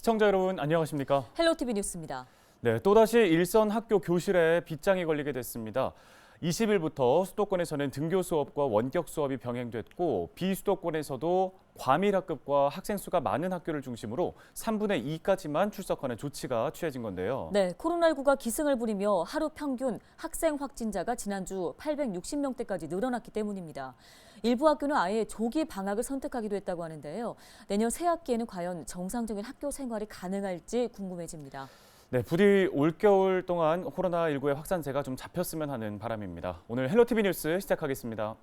시청자 여러분 안녕하십니까? 헬로티비 뉴스입니다. 네, 또다시 일선 학교 교실에 빗장이 걸리게 됐습니다. 20일부터 수도권에서는 등교 수업과 원격 수업이 병행됐고 비수도권에서도 과밀 학급과 학생 수가 많은 학교를 중심으로 3분의 2까지만 출석하는 조치가 취해진 건데요. 네, 코로나19가 기승을 부리며 하루 평균 학생 확진자가 지난주 860명대까지 늘어났기 때문입니다. 일부 학교는 아예 조기 방학을 선택하기도 했다고 하는데요. 내년 새 학기에는 과연 정상적인 학교 생활이 가능할지 궁금해집니다. 네, 부디 올겨울 동안 코로나19의 확산세가 좀 잡혔으면 하는 바람입니다. 오늘 헬로티비 뉴스 시작하겠습니다.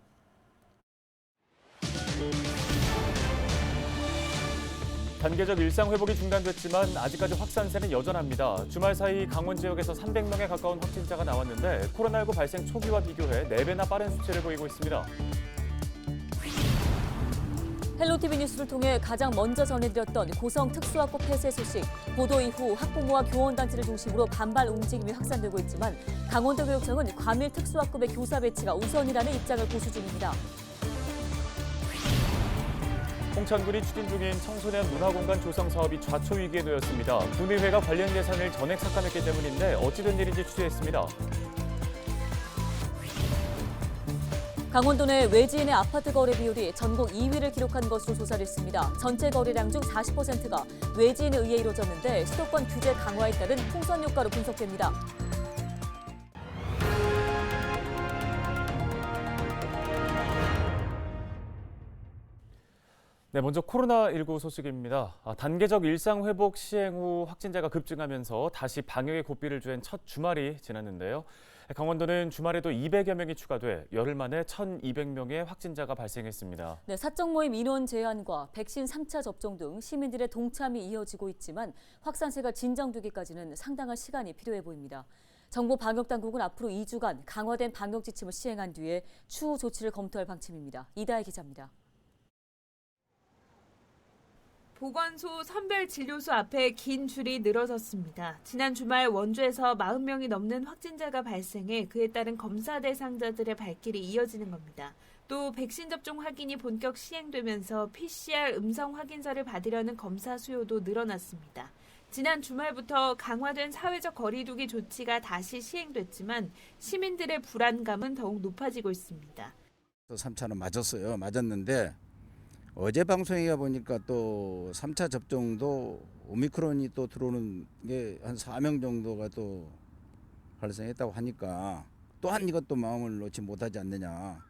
단계적 일상 회복이 중단됐지만 아직까지 확산세는 여전합니다. 주말 사이 강원 지역에서 300명에 가까운 확진자가 나왔는데 코로나19 발생 초기와 비교해 4배나 빠른 수치를 보이고 있습니다. 헬로티비 뉴스를 통해 가장 먼저 전해드렸던 고성 특수학급 폐쇄 소식. 보도 이후 학부모와 교원단체를 중심으로 반발 움직임이 확산되고 있지만 강원도교육청은 과밀 특수학급의 교사 배치가 우선이라는 입장을 고수 중입니다. 홍천군이 추진 중인 청소년 문화공간 조성 사업이 좌초 위기에 놓였습니다. 군의회가 관련 예산을 전액 삭감했기 때문인데 어찌된 일인지 취재했습니다. 강원도 내 외지인의 아파트 거래 비율이 전국 2위를 기록한 것으로 조사를 했습니다. 전체 거래량 중 40%가 외지인에 의해 이루어졌는데 수도권 규제 강화에 따른 풍선 효과로 분석됩니다. 네, 먼저 코로나19 소식입니다. 단계적 일상 회복 시행 후 확진자가 급증하면서 다시 방역의 고삐를 죄는 첫 주말이 지났는데요. 강원도는 주말에도 200여 명이 추가돼 열흘 만에 1,200명의 확진자가 발생했습니다. 네, 사적 모임 인원 제한과 백신 3차 접종 등 시민들의 동참이 이어지고 있지만 확산세가 진정되기까지는 상당한 시간이 필요해 보입니다. 정부 방역당국은 앞으로 2주간 강화된 방역 지침을 시행한 뒤에 추후 조치를 검토할 방침입니다. 이다혜 기자입니다. 보건소 선별진료소 앞에 긴 줄이 늘어섰습니다. 지난 주말 원주에서 40명이 넘는 확진자가 발생해 그에 따른 검사 대상자들의 발길이 이어지는 겁니다. 또 백신 접종 확인이 본격 시행되면서 PCR 음성 확인서를 받으려는 검사 수요도 늘어났습니다. 지난 주말부터 강화된 사회적 거리 두기 조치가 다시 시행됐지만 시민들의 불안감은 더욱 높아지고 있습니다. 3차는 맞았는데 어제 방송에 보니까 또 3차 접종도 오미크론이 또 들어오는 게 한 4명 정도가 또 발생했다고 하니까 또한 이것도 마음을 놓지 못하지 않느냐.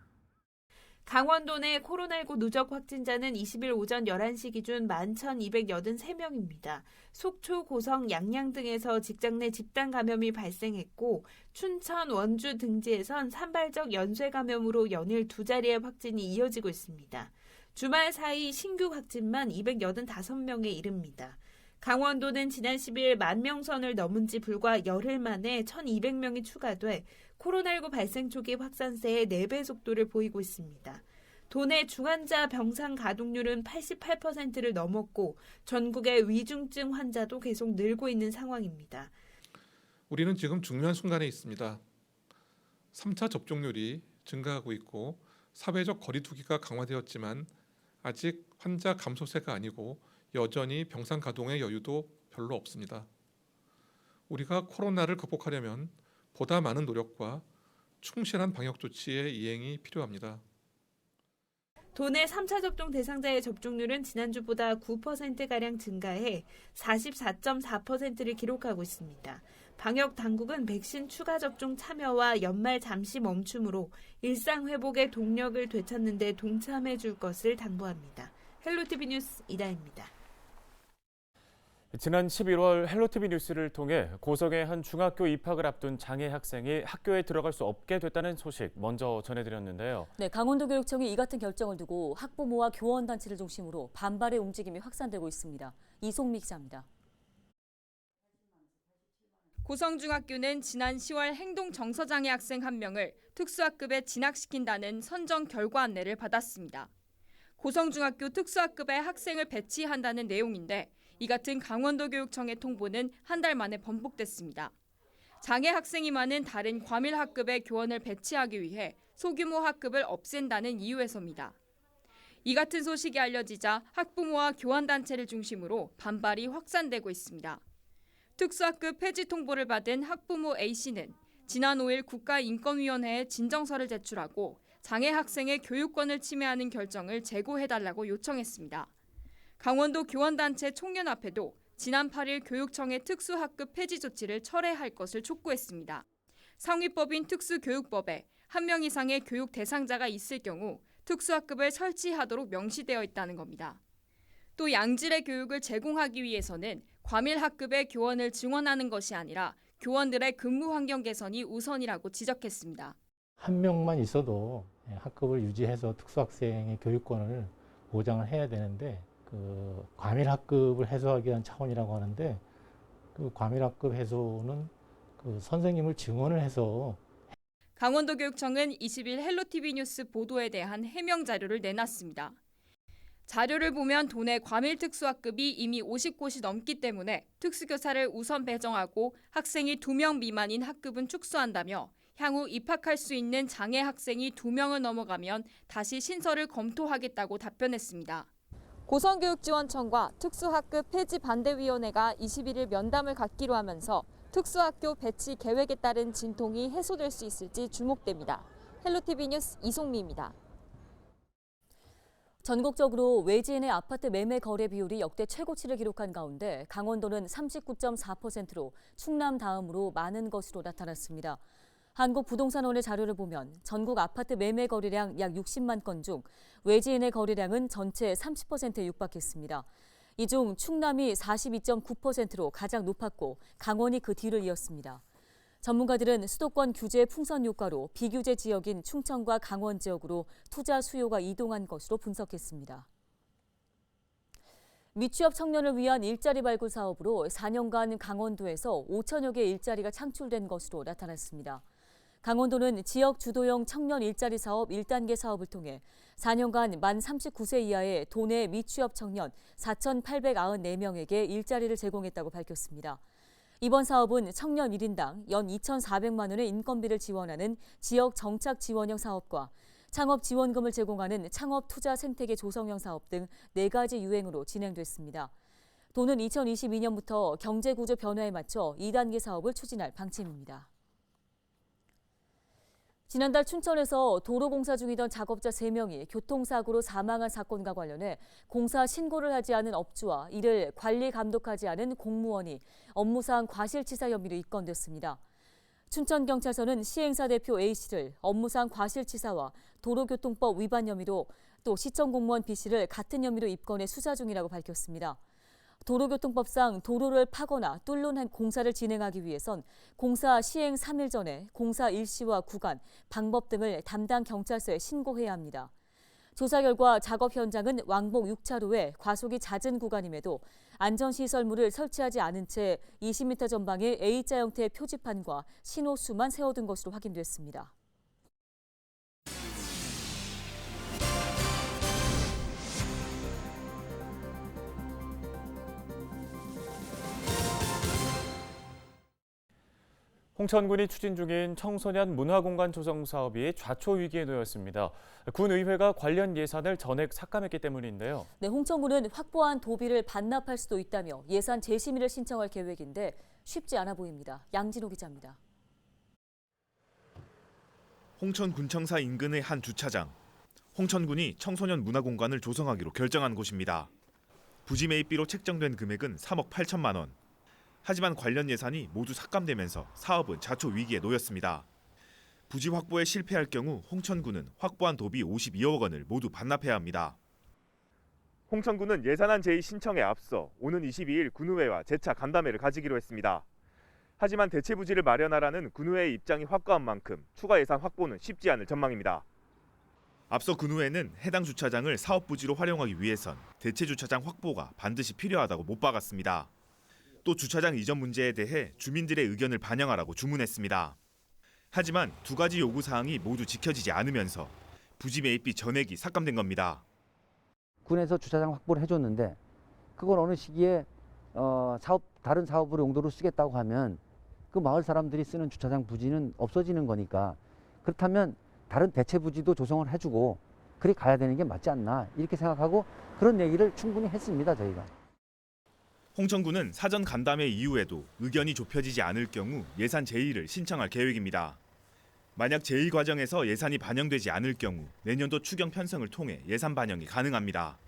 강원도 내 코로나19 누적 확진자는 20일 오전 11시 기준 11,283명입니다. 속초, 고성, 양양 등에서 직장 내 집단 감염이 발생했고 춘천, 원주 등지에선 산발적 연쇄 감염으로 연일 두 자리의 확진이 이어지고 있습니다. 주말 사이 신규 확진만 285명에 이릅니다. 강원도는 지난 10일 10,000명 선을 넘은 지 불과 열흘 만에 1,200명이 추가돼 코로나19 발생 초기 확산세의 4배 속도를 보이고 있습니다. 도내 중환자 병상 가동률은 88%를 넘었고 전국의 위중증 환자도 계속 늘고 있는 상황입니다. 우리는 지금 중요한 순간에 있습니다. 3차 접종률이 증가하고 있고 사회적 거리 두기가 강화되었지만 아직 환자 감소세가 아니고 여전히 병상 가동의 여유도 별로 없습니다. 우리가 코로나를 극복하려면 보다 많은 노력과 충실한 방역 조치의 이행이 필요합니다. 도내 3차 접종 대상자의 접종률은 지난주보다 9%가량 증가해 44.4%를 기록하고 있습니다. 방역 당국은 백신 추가 접종 참여와 연말 잠시 멈춤으로 일상 회복의 동력을 되찾는 데 동참해 줄 것을 당부합니다. 헬로티비 뉴스 이다혜입니다. 지난 11월 헬로티비 뉴스를 통해 고성의 한 중학교 입학을 앞둔 장애 학생이 학교에 들어갈 수 없게 됐다는 소식 먼저 전해드렸는데요. 네, 강원도교육청이 이 같은 결정을 두고 학부모와 교원단체를 중심으로 반발의 움직임이 확산되고 있습니다. 이송미 기자입니다. 고성중학교는 지난 10월 행동 정서장애 학생 1명을 특수학급에 진학시킨다는 선정 결과 안내를 받았습니다. 고성중학교 특수학급에 학생을 배치한다는 내용인데 이 같은 강원도교육청의 통보는 한 달 만에 번복됐습니다. 장애 학생이 많은 다른 과밀 학급에 교원을 배치하기 위해 소규모 학급을 없앤다는 이유에서입니다. 이 같은 소식이 알려지자 학부모와 교환단체를 중심으로 반발이 확산되고 있습니다. 특수학급 폐지 통보를 받은 학부모 A씨는 지난 5일 국가인권위원회에 진정서를 제출하고 장애 학생의 교육권을 침해하는 결정을 재고해달라고 요청했습니다. 강원도 교원단체 총연합회도 지난 8일 교육청의 특수학급 폐지 조치를 철회할 것을 촉구했습니다. 상위법인 특수교육법에 1명 이상의 교육 대상자가 있을 경우 특수학급을 설치하도록 명시되어 있다는 겁니다. 또 양질의 교육을 제공하기 위해서는 과밀학급의 교원을 증원하는 것이 아니라 교원들의 근무 환경 개선이 우선이라고 지적했습니다. 한 명만 있어도 학급을 유지해서 특수학생의 교육권을 보장을 해야 되는데 그 과밀학급을 해소하기 위한 차원이라고 하는데 그 과밀학급 해소는 그 선생님을 증원을 해서 강원도 교육청은 20일 헬로티비 뉴스 보도에 대한 해명 자료를 내놨습니다. 자료를 보면 도내 과밀 특수학급이 이미 50곳이 넘기 때문에 특수교사를 우선 배정하고 학생이 2명 미만인 학급은 축소한다며 향후 입학할 수 있는 장애 학생이 2명을 넘어가면 다시 신설을 검토하겠다고 답변했습니다. 고성교육지원청과 특수학급 폐지 반대위원회가 21일 면담을 갖기로 하면서 특수학교 배치 계획에 따른 진통이 해소될 수 있을지 주목됩니다. 헬로티비 뉴스 이송미입니다. 전국적으로 외지인의 아파트 매매 거래 비율이 역대 최고치를 기록한 가운데 강원도는 39.4%로 충남 다음으로 많은 것으로 나타났습니다. 한국부동산원의 자료를 보면 전국 아파트 매매 거래량 약 60만 건 중 외지인의 거래량은 전체 30%에 육박했습니다. 이 중 충남이 42.9%로 가장 높았고 강원이 그 뒤를 이었습니다. 전문가들은 수도권 규제 풍선 효과로 비규제 지역인 충청과 강원 지역으로 투자 수요가 이동한 것으로 분석했습니다. 미취업 청년을 위한 일자리 발굴 사업으로 4년간 강원도에서 5천여 개의 일자리가 창출된 것으로 나타났습니다. 강원도는 지역 주도형 청년 일자리 사업 1단계 사업을 통해 4년간 만 39세 이하의 도내 미취업 청년 4,894명에게 일자리를 제공했다고 밝혔습니다. 이번 사업은 청년 1인당 연 2,400만 원의 인건비를 지원하는 지역 정착 지원형 사업과 창업 지원금을 제공하는 창업 투자 생태계 조성형 사업 등 4가지 유행으로 진행됐습니다. 도는 2022년부터 경제구조 변화에 맞춰 2단계 사업을 추진할 방침입니다. 지난달 춘천에서 도로공사 중이던 작업자 3명이 교통사고로 사망한 사건과 관련해 공사 신고를 하지 않은 업주와 이를 관리 감독하지 않은 공무원이 업무상 과실치사 혐의로 입건됐습니다. 춘천경찰서는 시행사 대표 A씨를 업무상 과실치사와 도로교통법 위반 혐의로 또 시청 공무원 B씨를 같은 혐의로 입건해 수사 중이라고 밝혔습니다. 도로교통법상 도로를 파거나 뚫는 공사를 진행하기 위해선 공사 시행 3일 전에 공사 일시와 구간, 방법 등을 담당 경찰서에 신고해야 합니다. 조사 결과 작업 현장은 왕복 6차로에 과속이 잦은 구간임에도 안전시설물을 설치하지 않은 채 20m 전방에 A자 형태의 표지판과 신호수만 세워둔 것으로 확인됐습니다. 홍천군이 추진 중인 청소년 문화공간 조성 사업이 좌초 위기에 놓였습니다. 군의회가 관련 예산을 전액 삭감했기 때문인데요. 네, 홍천군은 확보한 도비를 반납할 수도 있다며 예산 재심의를 신청할 계획인데 쉽지 않아 보입니다. 양진호 기자입니다. 홍천군청사 인근의 한 주차장. 홍천군이 청소년 문화공간을 조성하기로 결정한 곳입니다. 부지 매입비로 책정된 금액은 3억 8천만 원. 하지만 관련 예산이 모두 삭감되면서 사업은 좌초 위기에 놓였습니다. 부지 확보에 실패할 경우 홍천군은 확보한 도비 52억 원을 모두 반납해야 합니다. 홍천군은 예산안 제의 신청에 앞서 오는 22일 군의회와 재차 간담회를 가지기로 했습니다. 하지만 대체 부지를 마련하라는 군의회의 입장이 확고한 만큼 추가 예산 확보는 쉽지 않을 전망입니다. 앞서 군의회는 해당 주차장을 사업 부지로 활용하기 위해선 대체 주차장 확보가 반드시 필요하다고 못 박았습니다. 또 주차장 이전 문제에 대해 주민들의 의견을 반영하라고 주문했습니다. 하지만 2가지 요구 사항이 모두 지켜지지 않으면서 부지 매입비 전액이 삭감된 겁니다. 군에서 주차장 확보를 해줬는데 그걸 어느 시기에 다른 사업으로 용도로 쓰겠다고 하면 그 마을 사람들이 쓰는 주차장 부지는 없어지는 거니까 그렇다면 다른 대체 부지도 조성을 해주고 그리 가야 되는 게 맞지 않나 이렇게 생각하고 그런 얘기를 충분히 했습니다. 저희가. 홍천군은 사전 간담회 이후에도 의견이 좁혀지지 않을 경우 예산 제의를 신청할 계획입니다. 만약 제의 과정에서 예산이 반영되지 않을 경우 내년도 추경 편성을 통해 예산 반영이 가능합니다.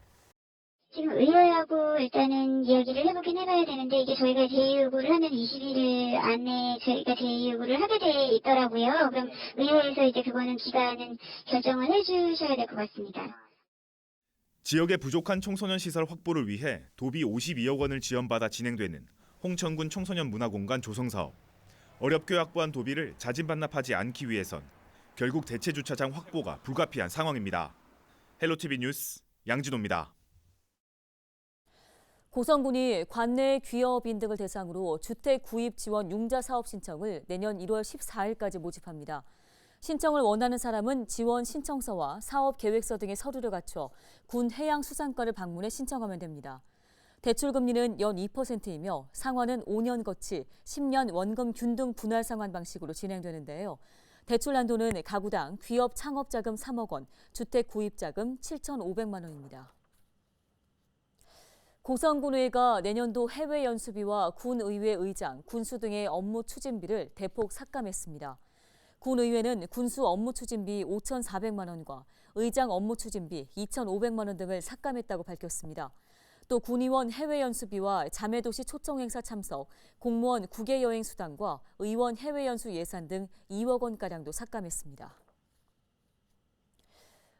지금 의회하고 일단은 이야기를 해보긴 해봐야 되는데 이게 저희가 제의 요구를 하면 20일 안에 저희가 제의 요구를 하게 돼 있더라고요. 그럼 의회에서 이제 그거는 기간은 결정을 해주셔야 될 것 같습니다. 지역의 부족한 청소년 시설 확보를 위해 도비 52억 원을 지원받아 진행되는 홍천군 청소년 문화공간 조성 사업. 어렵게 확보한 도비를 자진 반납하지 않기 위해선 결국 대체 주차장 확보가 불가피한 상황입니다. 헬로티비 뉴스 양진호입니다. 고성군이 관내 기업인 등을 대상으로 주택 구입 지원 융자 사업 신청을 내년 1월 14일까지 모집합니다. 신청을 원하는 사람은 지원 신청서와 사업 계획서 등의 서류를 갖춰 군 해양수산과를 방문해 신청하면 됩니다. 대출 금리는 연 2%이며 상환은 5년 거치 10년 원금 균등 분할 상환 방식으로 진행되는데요. 대출 한도는 가구당 기업 창업 자금 3억 원, 주택 구입 자금 7,500만 원입니다. 고성군의회가 내년도 해외 연수비와 군의회 의장, 군수 등의 업무 추진비를 대폭 삭감했습니다. 군의회는 군수 업무 추진비 5,400만 원과 의장 업무 추진비 2,500만 원 등을 삭감했다고 밝혔습니다. 또 군의원 해외 연수비와 자매도시 초청행사 참석, 공무원 국외 여행 수당과 의원 해외 연수 예산 등 2억 원가량도 삭감했습니다.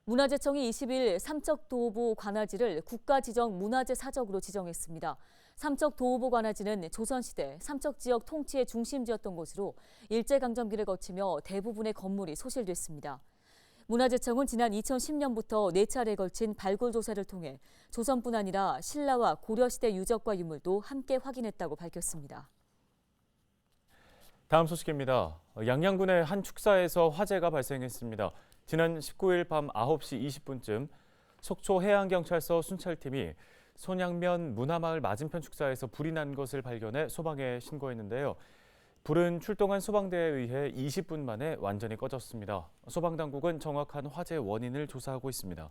문화재청이 20일 삼척도호부 관아지를 국가지정 문화재 사적으로 지정했습니다. 삼척도호부 관아지는 조선시대 삼척 지역 통치의 중심지였던 곳으로 일제강점기를 거치며 대부분의 건물이 소실됐습니다. 문화재청은 지난 2010년부터 4차례에 걸친 발굴 조사를 통해 조선뿐 아니라 신라와 고려시대 유적과 유물도 함께 확인했다고 밝혔습니다. 다음 소식입니다. 양양군의 한 축사에서 화재가 발생했습니다. 지난 19일 밤 9시 20분쯤 속초 해양경찰서 순찰팀이 손양면 문화마을 맞은편 축사에서 불이 난 것을 발견해 소방에 신고했는데요. 불은 출동한 소방대에 의해 20분 만에 완전히 꺼졌습니다. 소방당국은 정확한 화재 원인을 조사하고 있습니다.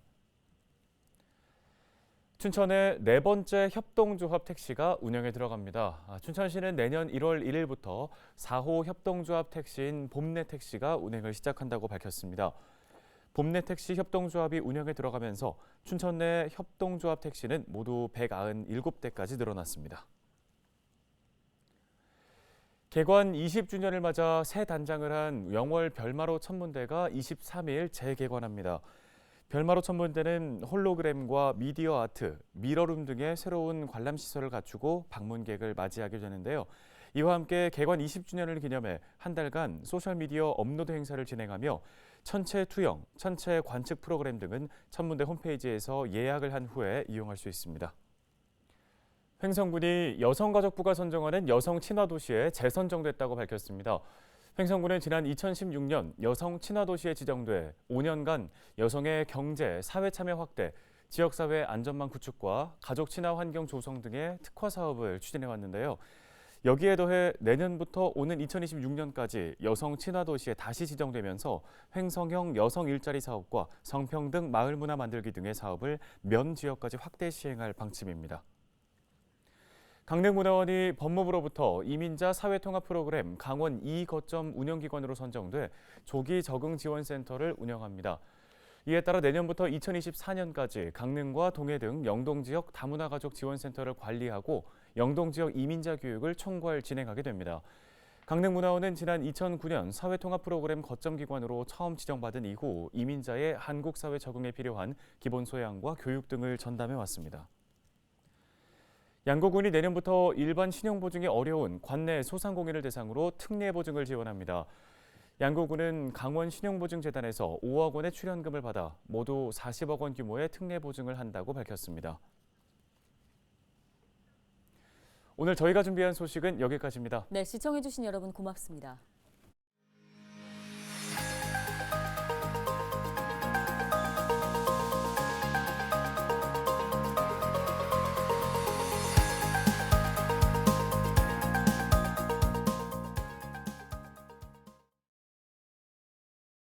춘천의 네 번째 협동조합 택시가 운영에 들어갑니다. 춘천시는 내년 1월 1일부터 4호 협동조합 택시인 봄내 택시가 운행을 시작한다고 밝혔습니다. 봄내 택시 협동조합이 운영에 들어가면서 춘천 내 협동조합 택시는 모두 197대까지 늘어났습니다. 개관 20주년을 맞아 새 단장을 한 영월 별마로 천문대가 23일 재개관합니다. 별마로 천문대는 홀로그램과 미디어 아트, 미러룸 등의 새로운 관람 시설을 갖추고 방문객을 맞이하게 되는데요. 이와 함께 개관 20주년을 기념해 한 달간 소셜미디어 업로드 행사를 진행하며 천체 투영, 천체 관측 프로그램 등은 천문대 홈페이지에서 예약을 한 후에 이용할 수 있습니다. 횡성군이 여성가족부가 선정하는 여성 친화도시에 재선정됐다고 밝혔습니다. 횡성군은 지난 2016년 여성 친화도시에 지정돼 5년간 여성의 경제, 사회 참여 확대, 지역사회 안전망 구축과 가족 친화 환경 조성 등의 특화 사업을 추진해 왔는데요. 여기에 더해 내년부터 오는 2026년까지 여성 친화도시에 다시 지정되면서 횡성형 여성 일자리 사업과 성평등 마을 문화 만들기 등의 사업을 면 지역까지 확대 시행할 방침입니다. 강릉문화원이 법무부로부터 이민자 사회통합 프로그램 강원 2거점 운영기관으로 선정돼 조기 적응 지원센터를 운영합니다. 이에 따라 내년부터 2024년까지 강릉과 동해 등 영동 지역 다문화 가족 지원센터를 관리하고 영동 지역 이민자 교육을 총괄 진행하게 됩니다. 강릉문화원은 지난 2009년 사회통합 프로그램 거점기관으로 처음 지정받은 이후 이민자의 한국 사회 적응에 필요한 기본 소양과 교육 등을 전담해 왔습니다. 양구군이 내년부터 일반 신용보증이 어려운 관내 소상공인을 대상으로 특례보증을 지원합니다. 양구군은 강원신용보증재단에서 5억 원의 출연금을 받아 모두 40억 원 규모의 특례보증을 한다고 밝혔습니다. 오늘 저희가 준비한 소식은 여기까지입니다. 네, 시청해주신 여러분 고맙습니다.